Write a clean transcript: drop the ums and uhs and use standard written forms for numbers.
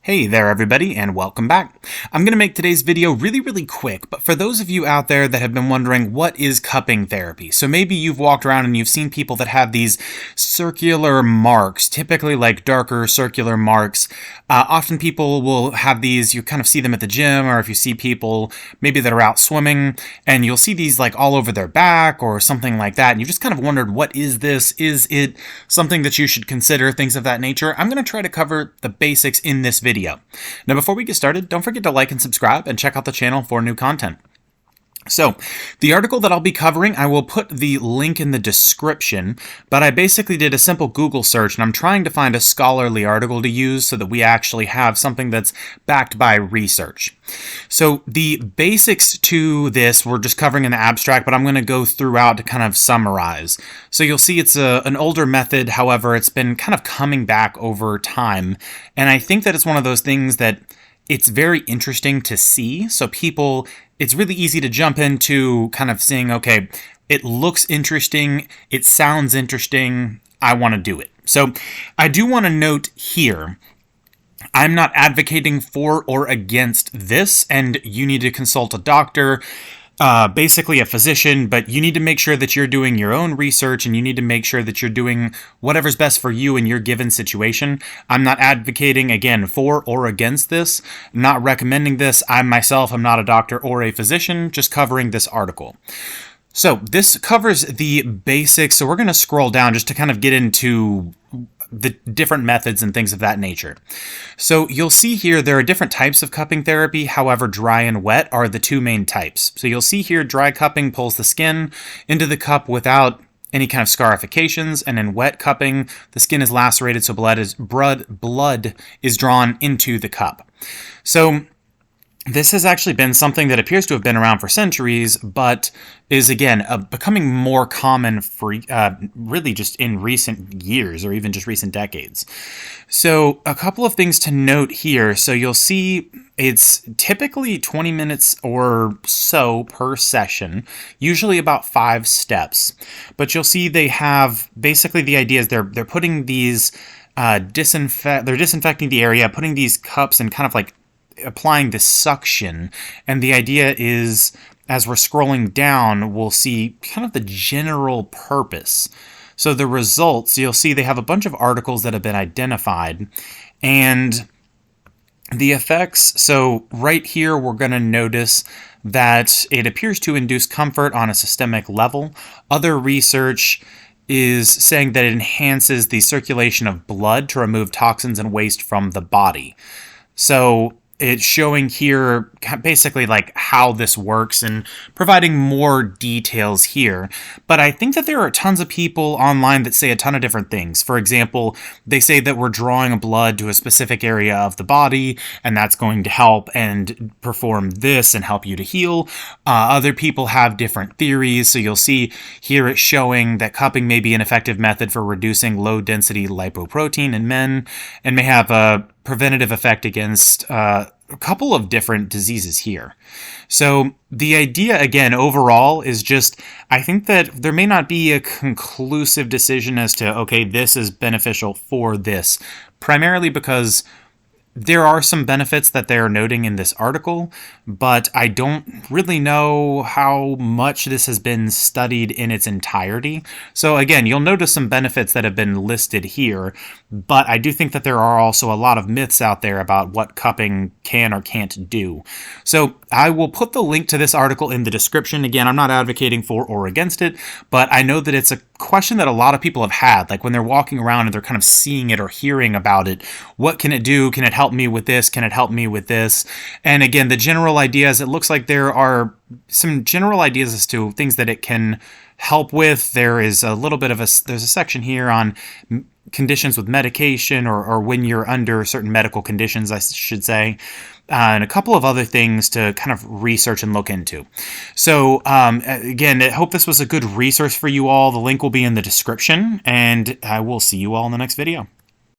Hey there everybody, and welcome back. I'm going to make today's video really quick, but for those of you out there that have been wondering what is cupping therapy, so maybe you've walked around and you've seen people that have these circular marks, typically like darker circular marks. Often people will have these, you kind of see them at the gym, or if you see people maybe that are out swimming, and you'll see these like all over their back or something like that, and you just kind of wondered, what is this? Is it something that you should consider? Things of that nature. I'm going to try to cover the basics in this video. Now, before we get started, don't forget to like and subscribe and check out the channel for new content. So, the article that I'll be covering, I will put the link in the description, but I basically did a simple Google search, and I'm trying to find a scholarly article to use so that we actually have something that's backed by research. So, the basics to this, we're just covering in the abstract, but I'm going to go throughout to kind of summarize. So, you'll see it's an older method, however, it's been kind of coming back over time, and I think that it's one of those things that it's very interesting to see. So it's really easy to jump into kind of seeing, okay, it looks interesting, it sounds interesting, I want to do it. So I do want to note here, I'm not advocating for or against this, and you need to consult a doctor, basically a physician, but you need to make sure that you're doing your own research and you need to make sure that you're doing whatever's best for you in your given situation. I'm not advocating, again, for or against this. I'm not recommending this. I'm not a doctor or a physician, just covering this article. So this covers the basics. So we're going to scroll down just to kind of get into the different methods and things of that nature. So you'll see here there are different types of cupping therapy. However, dry and wet are the two main types. So you'll see here dry cupping pulls the skin into the cup without any kind of scarifications, and in wet cupping, the skin is lacerated so blood is drawn into the cup. So this has actually been something that appears to have been around for centuries, but is, again, becoming more common for really just in recent years or even just recent decades. So a couple of things to note here. So you'll see it's typically 20 minutes or so per session, usually about 5 steps. But you'll see they have, basically the idea is they're putting these, they're disinfecting the area, putting these cups and kind of like applying this suction, and the idea is, as we're scrolling down, we'll see kind of the general purpose. So the results, you'll see they have a bunch of articles that have been identified, and the effects, so right here we're going to notice that it appears to induce comfort on a systemic level. Other research is saying that it enhances the circulation of blood to remove toxins and waste from the body. So it's showing here basically like how this works and providing more details here. But I think that there are tons of people online that say a ton of different things. For example, they say that we're drawing blood to a specific area of the body, and that's going to help and perform this and help you to heal. Other people have different theories. So you'll see here it's showing that cupping may be an effective method for reducing low-density lipoprotein in men and may have a preventative effect against a couple of different diseases here. So the idea, again, overall is just, I think that there may not be a conclusive decision as to, okay, this is beneficial for this, primarily because there are some benefits that they are noting in this article, but I don't really know how much this has been studied in its entirety. So again, you'll notice some benefits that have been listed here, but I do think that there are also a lot of myths out there about what cupping can or can't do. So I will put the link to this article in the description. Again, I'm not advocating for or against it, but I know that it's a question that a lot of people have had, like when they're walking around and they're kind of seeing it or hearing about it. What can it do? Can it help me with this? Can it help me with this? And again, the general ideas, it looks like there are some general ideas as to things that it can help with. There is a little bit of there's a section here on conditions with medication or when you're under certain medical conditions, I should say, and a couple of other things to kind of research and look into. So again, I hope this was a good resource for you all. The link will be in the description, and I will see you all in the next video.